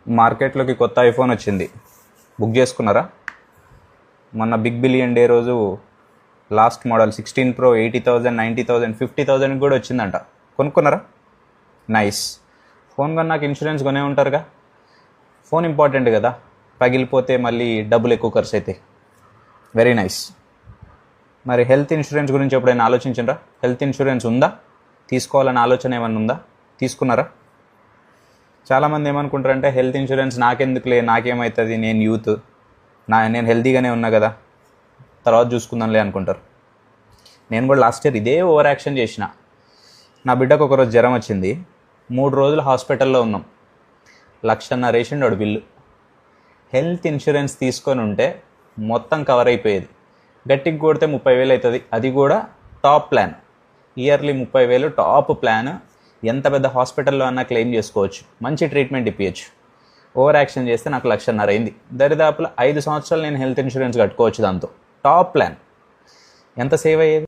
మార్కెట్లోకి కొత్త ఐఫోన్ వచ్చింది. బుక్ చేసుకున్నారా? మొన్న బిగ్ బిలియన్ డే రోజు లాస్ట్ మోడల్ 16 Pro 80,000, 90,000, 50,000 కూడా వచ్చిందంట. కొనుక్కున్నారా? నైస్. ఫోన్ కొన్నాక ఇన్సూరెన్స్ కొనే ఉంటారుగా. ఫోన్ ఇంపార్టెంట్ కదా, పగిలిపోతే మళ్ళీ డబ్బులు ఎక్కువ ఖర్చు అవుతాయి. Very nice. మరి హెల్త్ ఇన్సూరెన్స్ గురించి ఎప్పుడైనా ఆలోచించరా? హెల్త్ ఇన్సూరెన్స్ ఉందా? తీసుకోవాలని ఆలోచన ఏమన్నా ఉందా? తీసుకున్నారా? చాలామంది ఏమనుకుంటారంటే హెల్త్ ఇన్సూరెన్స్ నాకెందుకులే, నాకేమవుతుంది, నేను యూత్, నేను హెల్తీగానే ఉన్నా కదా, తర్వాత చూసుకుందాంలే అనుకుంటారు. నేను కూడా లాస్ట్ ఇయర్ ఇదే ఓవర్ యాక్షన్ చేసిన. నా బిడ్డకు ఒకరోజు జ్వరం వచ్చింది, 3 రోజులు హాస్పిటల్లో ఉన్నాం. 1,50,000 వేసిండు వాడు బిల్లు. హెల్త్ ఇన్సూరెన్స్ తీసుకొని ఉంటే మొత్తం కవర్ అయిపోయేది. గట్టికి కొడితే 30,000 అవుతుంది, అది కూడా top plan. Yearly 30,000 top plan. ఎంత పెద్ద హాస్పిటల్లో అన్నా క్లెయిమ్ చేసుకోవచ్చు, మంచి ట్రీట్మెంట్ ఇప్పించచ్చు. ఓవర్ యాక్షన్ చేస్తే నాకు 1,50,000 అయింది. దరిదాపుల 5 సంవత్సరాలు నేను హెల్త్ ఇన్సూరెన్స్ కట్టుకోవచ్చు దాంతో. Top plan. ఎంత సేవ్ అయ్యేది?